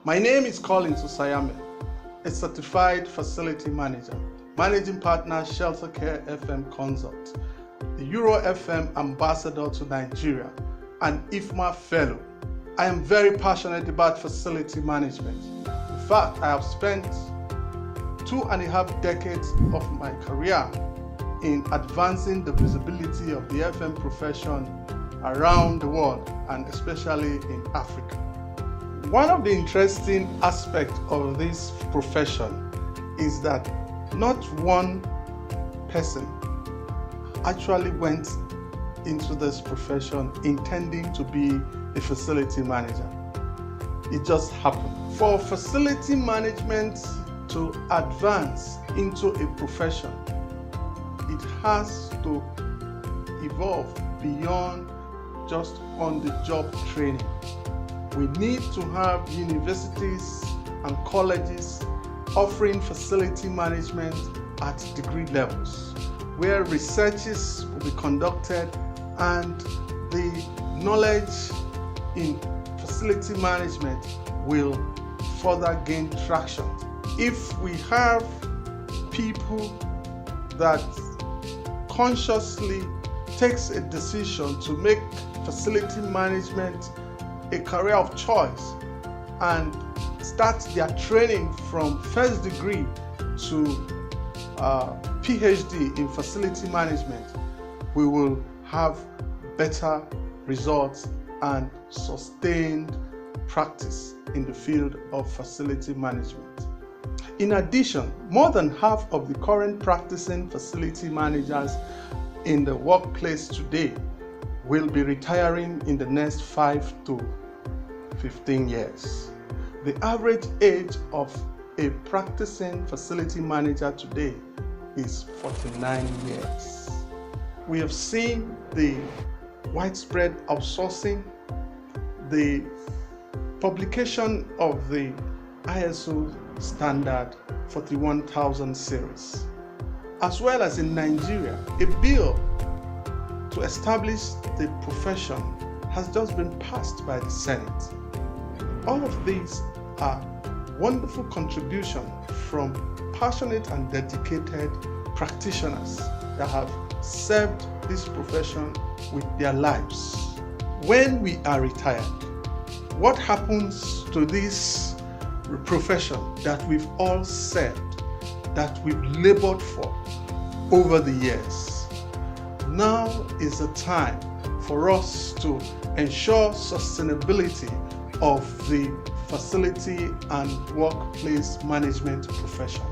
My name is Collins Osayame, a certified facility manager, managing partner Shelter Care FM Consult, the Euro FM ambassador to Nigeria, and IFMA fellow. I am very passionate about facility management. In fact, I have spent 2.5 decades of my career in advancing the visibility of the FM profession around the world and especially in Africa. One of the interesting aspects of this profession is that not one person actually went into this profession intending to be a facility manager. It just happened. For facility management to advance into a profession, it has to evolve beyond just on-the-job training. We need to have universities and colleges offering facility management at degree levels, where researches will be conducted and the knowledge in facility management will further gain traction. If we have people that consciously takes a decision to make facility management a career of choice and start their training from first degree to PhD in facility management, we will have better results and sustained practice in the field of facility management. In addition, more than half of the current practicing facility managers in the workplace today will be retiring in the next 5 to 15 years. The average age of a practicing facility manager today is 49 years. We have seen the widespread outsourcing, the publication of the ISO standard 41000 series, as well as in Nigeria, a bill to establish the profession has just been passed by the Senate. All of these are wonderful contributions from passionate and dedicated practitioners that have served this profession with their lives. When we are retired, what happens to this profession that we've all served, that we've labored for over the years? Now is the time for us to ensure sustainability of the facility and workplace management profession.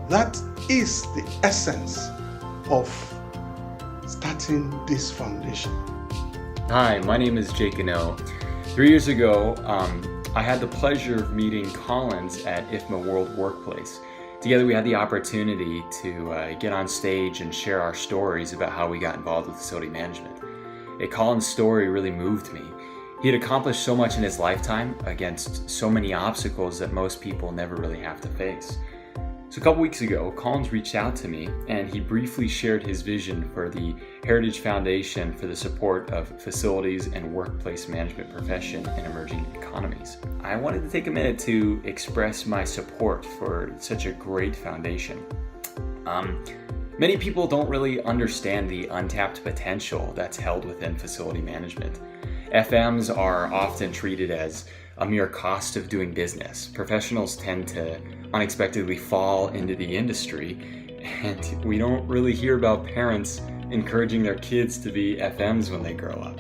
That is the essence of starting this foundation. Hi, my name is Jake Gano. 3 years ago, I had the pleasure of meeting Collins at IFMA World Workplace. Together we had the opportunity to get on stage and share our stories about how we got involved with facility management. Collins' story really moved me. He had accomplished so much in his lifetime against so many obstacles that most people never really have to face. So a couple weeks ago, Collins reached out to me and he briefly shared his vision for the Heritage Foundation for the support of facilities and workplace management profession in emerging economies. I wanted to take a minute to express my support for such a great foundation. Many people don't really understand the untapped potential that's held within facility management. FMs are often treated as a mere cost of doing business. Professionals tend to unexpectedly fall into the industry, and we don't really hear about parents encouraging their kids to be FMs when they grow up.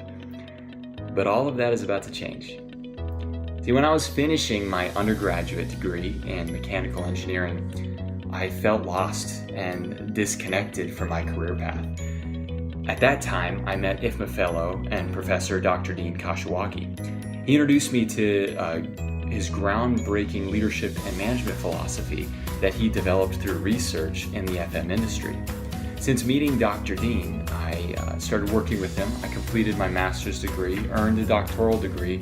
But all of that is about to change. See, when I was finishing my undergraduate degree in mechanical engineering, I felt lost and disconnected from my career path. At that time, I met IFMA fellow and professor Dr. Dean Kashiwagi. He introduced me to his groundbreaking leadership and management philosophy that he developed through research in the FM industry. Since meeting Dr. Dean, I started working with him. I completed my master's degree, earned a doctoral degree,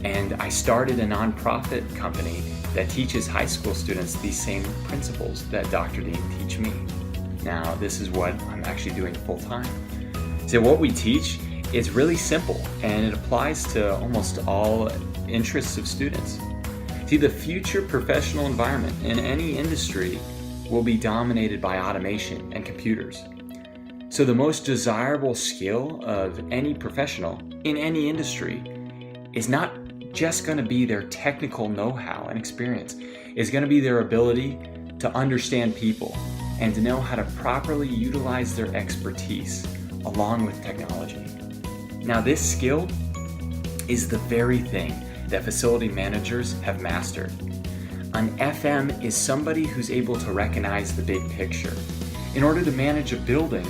and I started a nonprofit company that teaches high school students these same principles that Dr. Dean teach me. Now, this is what I'm actually doing full time. So what we teach is really simple, and it applies to almost all interests of students. See, See, the future professional environment in any industry will be dominated by automation and computers. So the most desirable skill of any professional in any industry is not just going to be their technical know-how and experience. It's going to be their ability to understand people and to know how to properly utilize their expertise along with technology. Now, this skill is the very thing that facility managers have mastered. An FM is somebody who's able to recognize the big picture. In order to manage a building,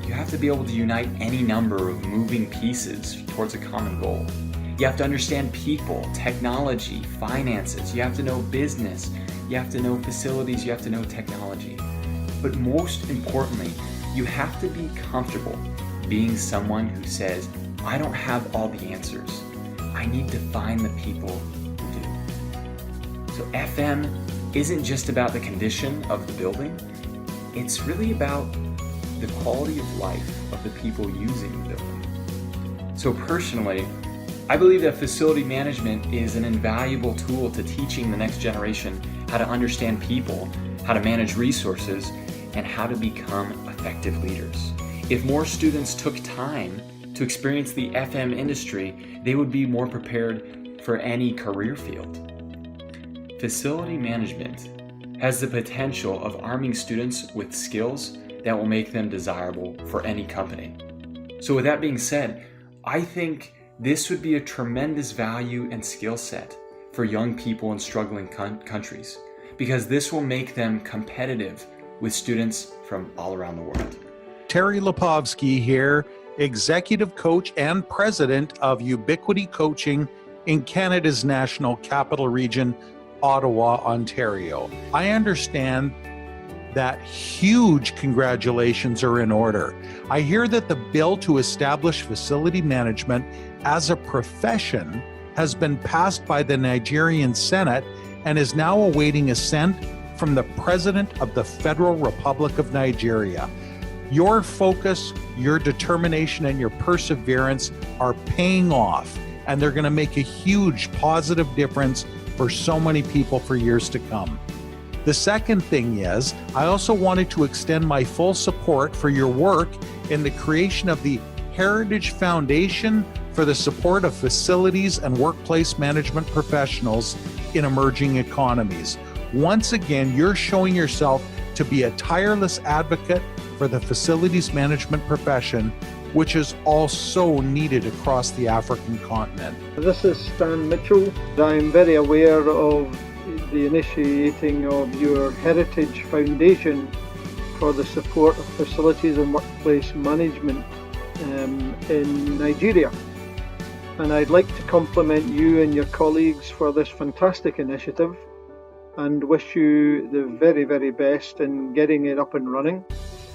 you have to be able to unite any number of moving pieces towards a common goal. You have to understand people, technology, finances. You have to know business. You have to know facilities. You have to know technology. But most importantly, you have to be comfortable being someone who says, I don't have all the answers. I need to find the people who do. So FM isn't just about the condition of the building. It's really about the quality of life of the people using the building. So personally, I believe that facility management is an invaluable tool to teaching the next generation how to understand people, how to manage resources, and how to become effective leaders. If more students took time to experience the FM industry, they would be more prepared for any career field. Facility management has the potential of arming students with skills that will make them desirable for any company. So with that being said, I think this would be a tremendous value and skill set for young people in struggling countries, because this will make them competitive with students from all around the world. Terry Lipovsky here, Executive Coach and President of Ubiquity Coaching in Canada's National Capital Region, Ottawa, Ontario. I understand that huge congratulations are in order. I hear that the bill to establish facility management as a profession has been passed by the Nigerian Senate and is now awaiting assent from the President of the Federal Republic of Nigeria. Your focus, your determination, and your perseverance are paying off, and they're going to make a huge positive difference for so many people for years to come. The second thing is, I also wanted to extend my full support for your work in the creation of the Heritage Foundation for the support of facilities and workplace management professionals in emerging economies. Once again, you're showing yourself to be a tireless advocate for the facilities management profession, which is also needed across the African continent. This is Stan Mitchell. I'm very aware of the initiating of your Heritage Foundation for the support of facilities and workplace management in Nigeria. And I'd like to compliment you and your colleagues for this fantastic initiative and wish you the very, very best in getting it up and running.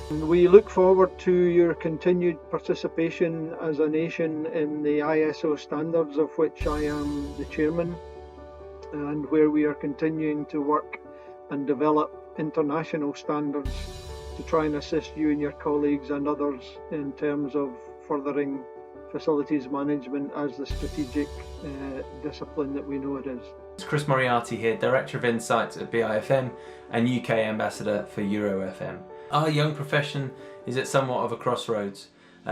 And we look forward to your continued participation as a nation in the ISO standards, of which I am the chairman, and where we are continuing to work and develop international standards to try and assist you and your colleagues and others in terms of furthering facilities management as the strategic discipline that we know it is. It's Chris Moriarty here, Director of Insights at BIFM and UK Ambassador for EuroFM. Our young profession is at somewhat of a crossroads.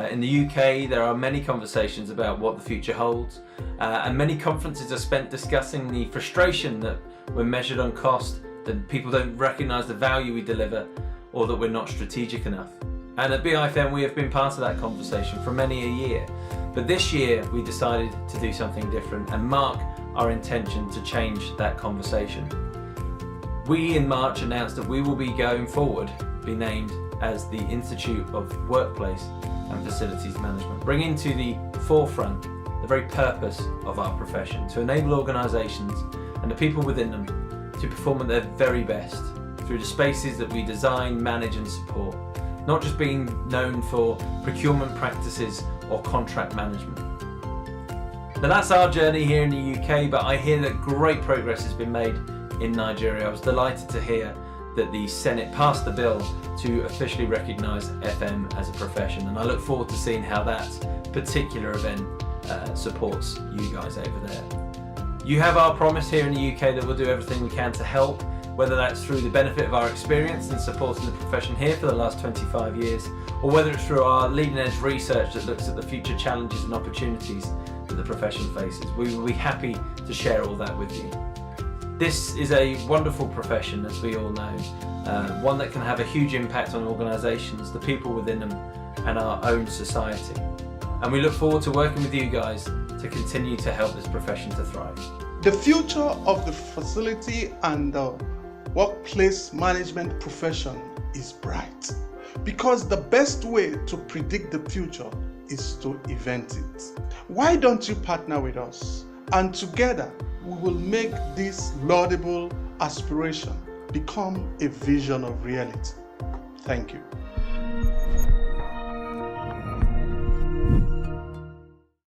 In the UK, there are many conversations about what the future holds, and many conferences are spent discussing the frustration that we're measured on cost, that people don't recognise the value we deliver, or that we're not strategic enough. And at BIFM, we have been part of that conversation for many a year. But this year, we decided to do something different and mark our intention to change that conversation. We in March announced that we will be going forward, be named as the Institute of Workplace and Facilities Management, bringing to the forefront the very purpose of our profession, to enable organisations and the people within them to perform at their very best through the spaces that we design, manage and support, not just being known for procurement practices or contract management. Now that's our journey here in the UK, but I hear that great progress has been made in Nigeria. I was delighted to hear that the Senate passed the bill to officially recognise FM as a profession, and I look forward to seeing how that particular event supports you guys over there. You have our promise here in the UK that we'll do everything we can to help, whether that's through the benefit of our experience in supporting the profession here for the last 25 years, or whether it's through our leading edge research that looks at the future challenges and opportunities that the profession faces. We will be happy to share all that with you. This is a wonderful profession, as we all know, one that can have a huge impact on organisations, the people within them, and our own society. And we look forward to working with you guys to continue to help this profession to thrive. The future of the facility and the workplace management profession is bright, because the best way to predict the future is to event it. Why don't you partner with us, and together we will make this laudable aspiration become a vision of reality. Thank you.